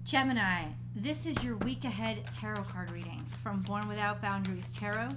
Gemini, this is your week ahead tarot card reading from Born Without Boundaries Tarot.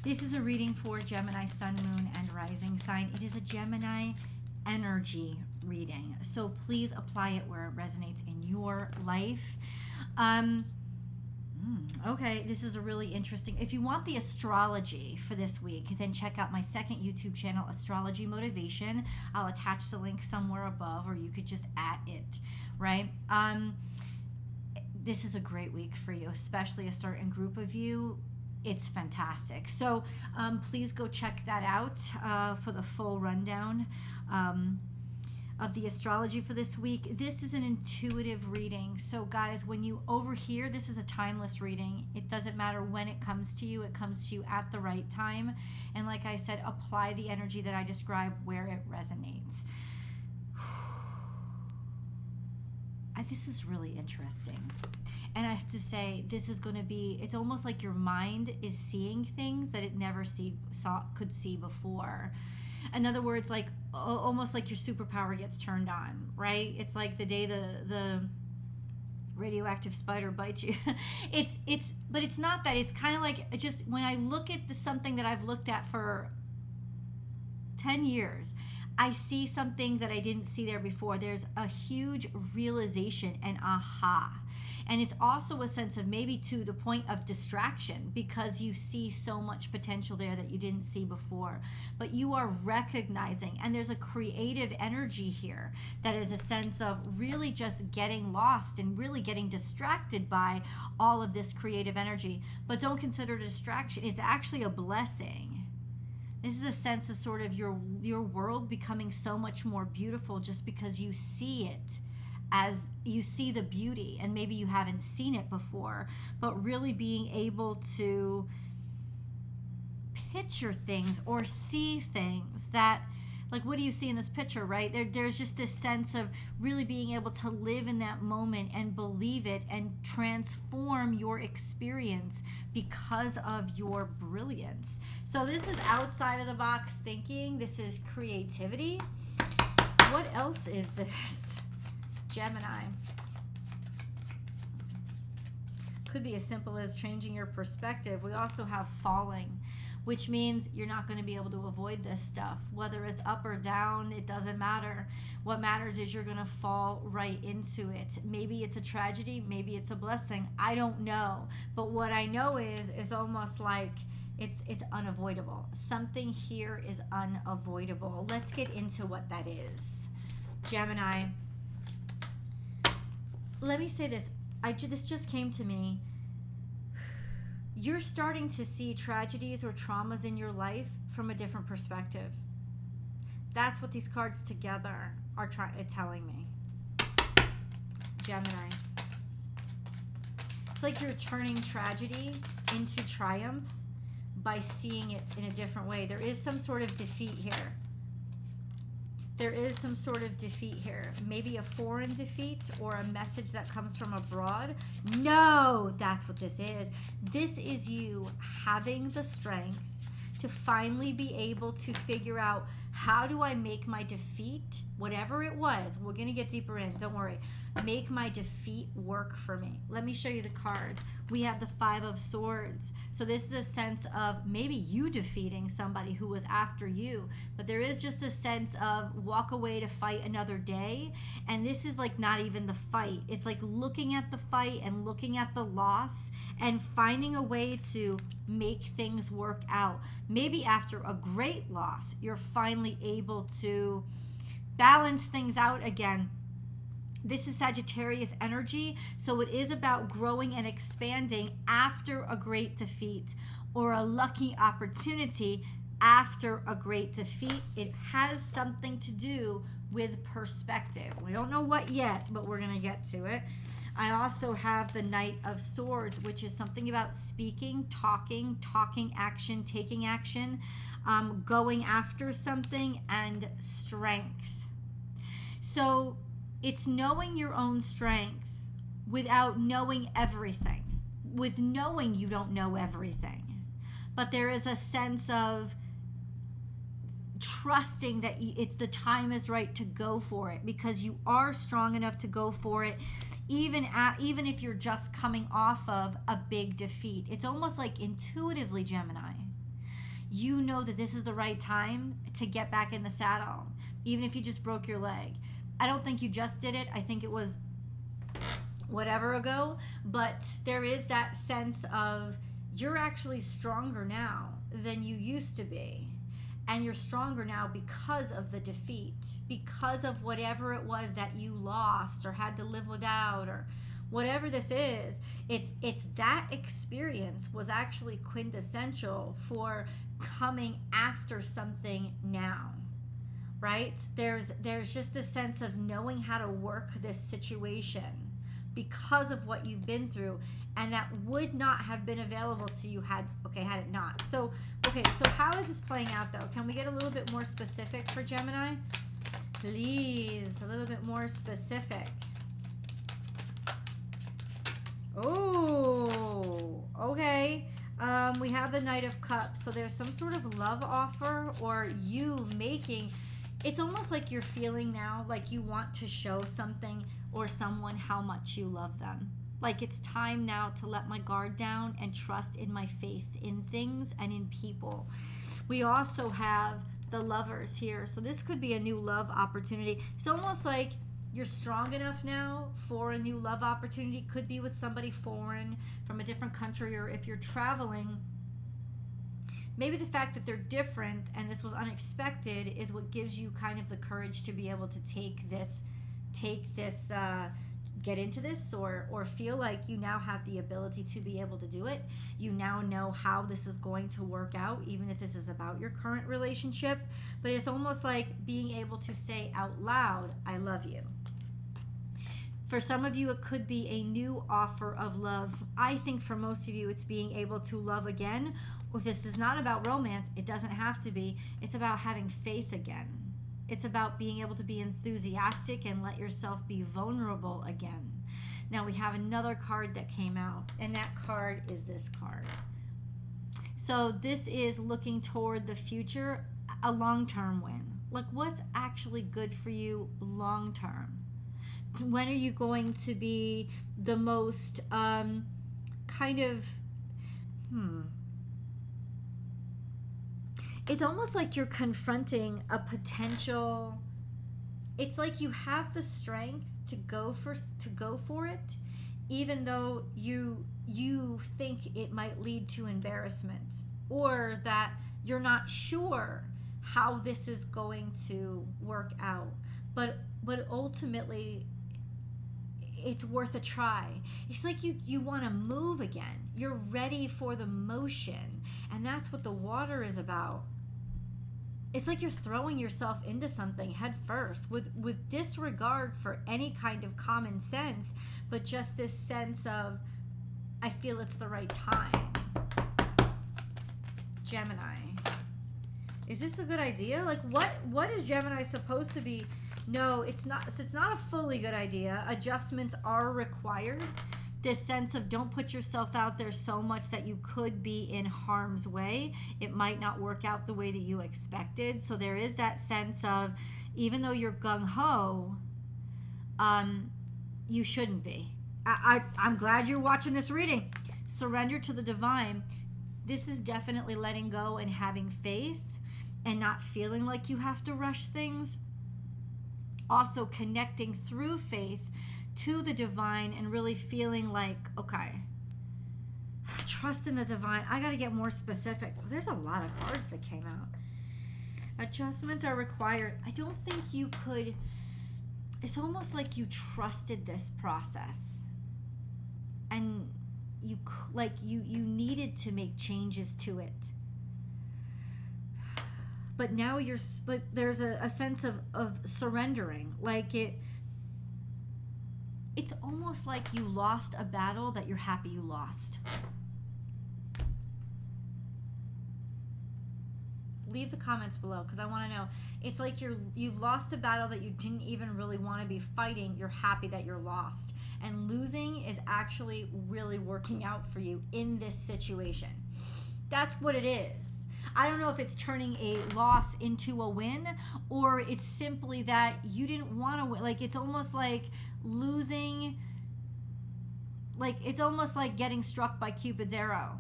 This is a reading for Gemini, Sun, Moon, and Rising sign. It is a Gemini energy reading, so please apply it where it resonates in your life. Okay, this is a really interesting. If you want the astrology for this week, then check out my second YouTube channel, Astrology Motivation. I'll attach the link somewhere above, or you could just add it, right? This is a great week for you, especially a certain group of you. It's fantastic. So please go check that out for the full rundown of the astrology for this week. This is an intuitive reading. So guys, when you overhear, this is a timeless reading. It doesn't matter when it comes to you at the right time. And like I said, apply the energy that I described where it resonates. This is really interesting. And I have to say, this is going to be, it's almost like your mind is seeing things that it never could see before. In other words, like almost like your superpower gets turned on, right? It's like the day the radioactive spider bites you. But it's not that. It's kind of like, just when I look at something that I've looked at for 10 years, I see something that I didn't see there before. There's a huge realization and aha. And it's also a sense of maybe to the point of distraction, because you see so much potential there that you didn't see before. But you are recognizing, and there's a creative energy here that is a sense of really just getting lost and really getting distracted by all of this creative energy. But don't consider it a distraction. It's actually a blessing. This is a sense of sort of your world becoming so much more beautiful just because you see it, as you see the beauty, and maybe you haven't seen it before, but really being able to picture things or see things that, like, what do you see in this picture, right? There's just this sense of really being able to live in that moment and believe it and transform your experience because of your brilliance. So this is outside of the box thinking. This is creativity. What else is this? Gemini. Could be as simple as changing your perspective. We also have falling, which means you're not going to be able to avoid this stuff. Whether it's up or down, it doesn't matter. What matters is you're going to fall right into it. Maybe it's a tragedy, maybe it's a blessing. I don't know. But what I know is almost like it's unavoidable. Something here is unavoidable. Let's get into what that is. Gemini. Let me say this. This just came to me. You're starting to see tragedies or traumas in your life from a different perspective. That's what these cards together are telling me. Gemini. It's like you're turning tragedy into triumph by seeing it in a different way. There is some sort of defeat here. There is some sort of defeat here. Maybe a foreign defeat or a message that comes from abroad. No, that's what this is. This is you having the strength to finally be able to figure out, how do I make my defeat, whatever it was, we're going to get deeper in, don't worry, make my defeat work for me. Let me show you the cards. We have the Five of Swords. So this is a sense of maybe you defeating somebody who was after you, but there is just a sense of walk away to fight another day. And this is like not even the fight. It's like looking at the fight and looking at the loss and finding a way to make things work out. Maybe after a great loss, you're finally able to balance things out again. This is Sagittarius energy, so it is about growing and expanding after a great defeat or a lucky opportunity after a great defeat. It has something to do with perspective. We don't know what yet, but we're going to get to it. I also have the Knight of Swords, which is something about speaking, talking action, taking action, going after something, and strength. So it's knowing your own strength without knowing everything, with knowing you don't know everything. But there is a sense of trusting that the time is right to go for it, because you are strong enough to go for it, even if you're just coming off of a big defeat. It's almost like intuitively, Gemini, you know that this is the right time to get back in the saddle, even if you just broke your leg. I don't think you just did it. I think it was whatever ago, but there is that sense of you're actually stronger now than you used to be. And you're stronger now because of the defeat, because of whatever it was that you lost or had to live without, or whatever this is. It's that experience was actually quintessential for coming after something now, right? There's just a sense of knowing how to work this situation because of what you've been through, and that would not have been available to you had it not. So how is this playing out though? Can we get a little bit more specific for Gemini? Please, a little bit more specific. Oh, okay. We have the Knight of Cups. So there's some sort of love offer, or you making, it's almost like you're feeling now like you want to show something or someone how much you love them. Like it's time now to let my guard down and trust in my faith in things and in people. We also have the Lovers here. So this could be a new love opportunity. It's almost like you're strong enough now for a new love opportunity. Could be with somebody foreign from a different country, or if you're traveling, maybe the fact that they're different and this was unexpected is what gives you kind of the courage to be able to take this, get into this, or feel like you now have the ability to be able to do it. You now know how this is going to work out, even if this is about your current relationship. But it's almost like being able to say out loud, I love you. For some of you, it could be a new offer of love. I think for most of you, it's being able to love again. If this is not about romance, it doesn't have to be. It's about having faith again. It's about being able to be enthusiastic and let yourself be vulnerable again. Now we have another card that came out, and that card is this card. So this is looking toward the future, a long-term win. Like what's actually good for you long-term? When are you going to be the most it's almost like you're confronting a potential, it's like you have the strength to go for it, even though you think it might lead to embarrassment, or that you're not sure how this is going to work out. But ultimately, it's worth a try. It's like you want to move again. You're ready for the motion. And that's what the water is about. It's like you're throwing yourself into something head first with disregard for any kind of common sense, but just this sense of, I feel it's the right time. Gemini. Is this a good idea? Like what is Gemini supposed to be? No, it's not. So it's not a fully good idea. Adjustments are required. This sense of don't put yourself out there so much that you could be in harm's way. It might not work out the way that you expected. So there is that sense of, even though you're gung-ho, you shouldn't be. I'm glad you're watching this reading. Surrender to the divine. This is definitely letting go and having faith and not feeling like you have to rush things. Also connecting through faith to the divine and really feeling like, okay, trust in the divine. I got to get more specific. Well, there's a lot of cards that came out. Adjustments are required. I don't think you could, it's almost like you trusted this process and you needed to make changes to it. But now you're like, there's a sense of surrendering. Like it's almost like you lost a battle that you're happy you lost. Leave the comments below because I want to know. It's like you've lost a battle that you didn't even really want to be fighting. You're happy that you're lost. And losing is actually really working out for you in this situation. That's what it is. I don't know if it's turning a loss into a win, or it's simply that you didn't want to win. Like it's almost like losing like, it's almost like getting struck by Cupid's arrow.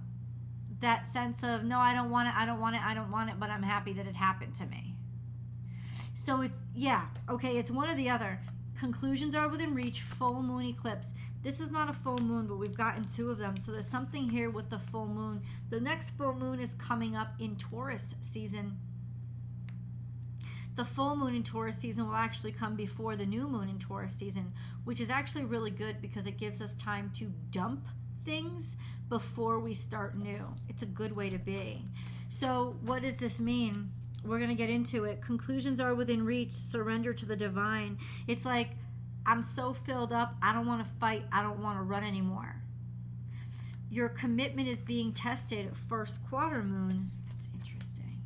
That sense of, no, I don't want it, I don't want it, I don't want it, but I'm happy that it happened to me. So it's, yeah, okay, it's one or the other. Conclusions are within reach, full moon eclipse. This is not a full moon, but we've gotten 2 of them. So there's something here with the full moon. The next full moon is coming up in Taurus season. The full moon in Taurus season will actually come before the new moon in Taurus season, which is actually really good because it gives us time to dump things before we start new. It's a good way to be. So what does this mean? We're going to get into it. Conclusions are within reach. Surrender to the divine. It's like, I'm so filled up. I don't want to fight. I don't want to run anymore. Your commitment is being tested. First quarter moon. That's interesting.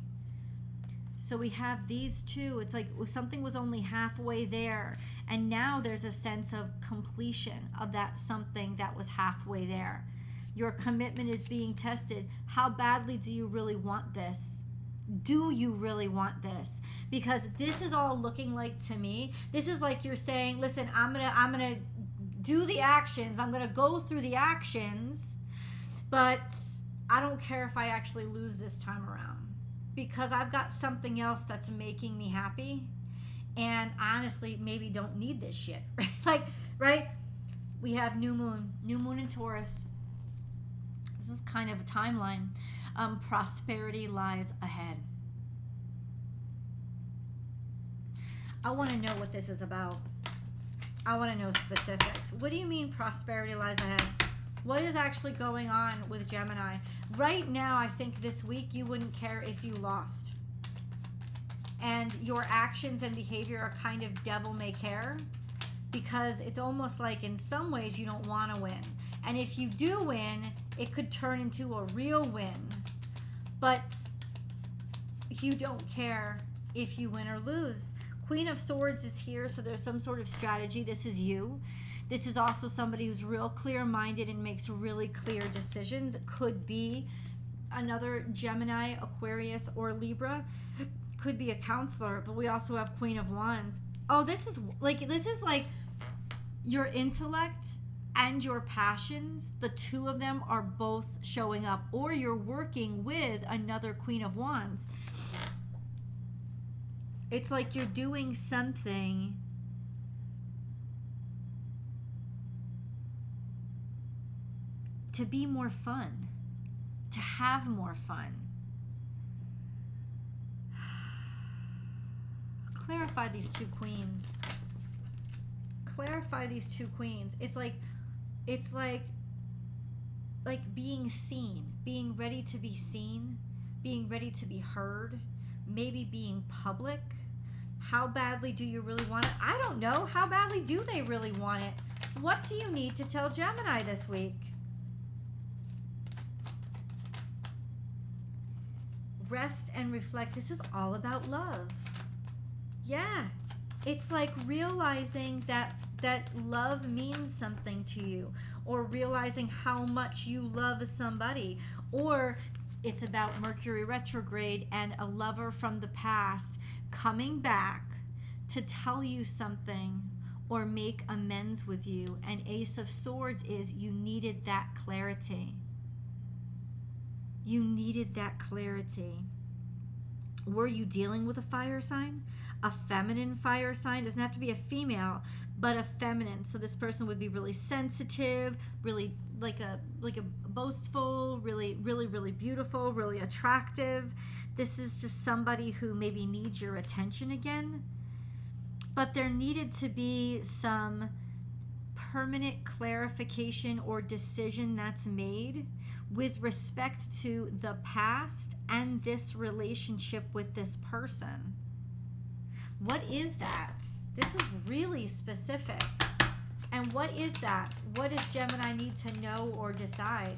So we have these 2. It's like something was only halfway there. And now there's a sense of completion of that something that was halfway there. Your commitment is being tested. How badly do you really want this? Do you really want this? Because this is all looking like, to me, this is like you're saying, listen, I'm gonna do the actions. I'm gonna go through the actions, but I don't care if I actually lose this time around because I've got something else that's making me happy. And honestly, maybe don't need this shit. Like, right? We have new moon in Taurus. This is kind of a timeline. Prosperity lies ahead. I want to know what this is about. I want to know specifics. What do you mean prosperity lies ahead? What is actually going on with Gemini? Right now, I think this week you wouldn't care if you lost. And your actions and behavior are kind of devil may care because it's almost like in some ways you don't want to win. And if you do win, it could turn into a real win. But you don't care if you win or lose. Queen of Swords is here, so there's some sort of strategy. This is you. This is also somebody who's real clear-minded and makes really clear decisions. It could be another Gemini, Aquarius, or Libra. Could be a counselor, but we also have Queen of Wands. Oh, this is like your intellect and your passions. The 2 of them are both showing up, or you're working with another Queen of Wands. It's like you're doing something to be more fun, to have more fun. Clarify these 2 queens. Clarify these 2 queens. It's like being seen, being ready to be seen, being ready to be heard, maybe being public. How badly do you really want it? I don't know. How badly do they really want it? What do you need to tell Gemini this week? Rest and reflect. This is all about love. Yeah. It's like realizing that love means something to you, or realizing how much you love somebody, or it's about Mercury retrograde and a lover from the past coming back to tell you something or make amends with you. And Ace of Swords is you needed that clarity. You needed that clarity. Were you dealing with a fire sign? A feminine fire sign? Doesn't have to be a female, but a feminine. So this person would be really sensitive, really like a boastful, really beautiful, really attractive. This is just somebody who maybe needs your attention again. But there needed to be some permanent clarification or decision that's made with respect to the past and this relationship with this person. What is that? This is really specific. And what is that? What does Gemini need to know or decide?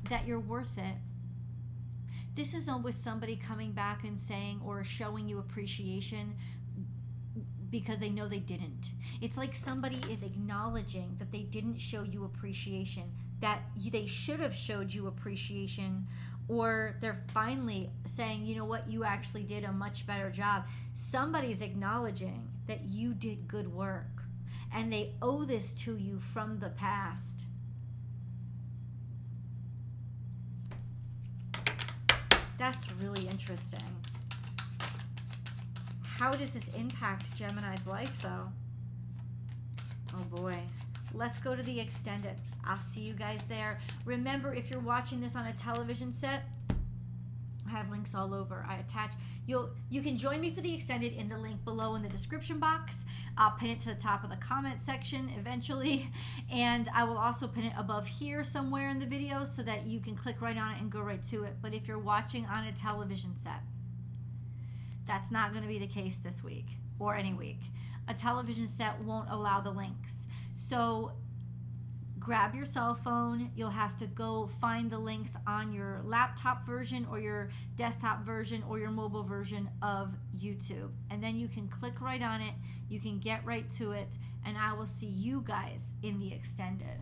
That you're worth it. This is always somebody coming back and saying or showing you appreciation because they know they didn't. It's like somebody is acknowledging that they didn't show you appreciation, that they should have showed you appreciation, or they're finally saying, you know what, you actually did a much better job. Somebody's acknowledging that you did good work, and they owe this to you from the past. That's really interesting. How does this impact Gemini's life, though? Oh boy. Let's go to the extended. I'll see you guys there. Remember, if you're watching this on a television set, I have links all over. I attach. You can join me for the extended in the link below in the description box. I'll pin it to the top of the comment section eventually, and I will also pin it above here somewhere in the video so that you can click right on it and go right to it. But if you're watching on a television set, that's not going to be the case this week or any week. A television set won't allow the links. So grab your cell phone. You'll have to go find the links on your laptop version or your desktop version or your mobile version of YouTube. And then you can click right on it. You can get right to it. And I will see you guys in the extended.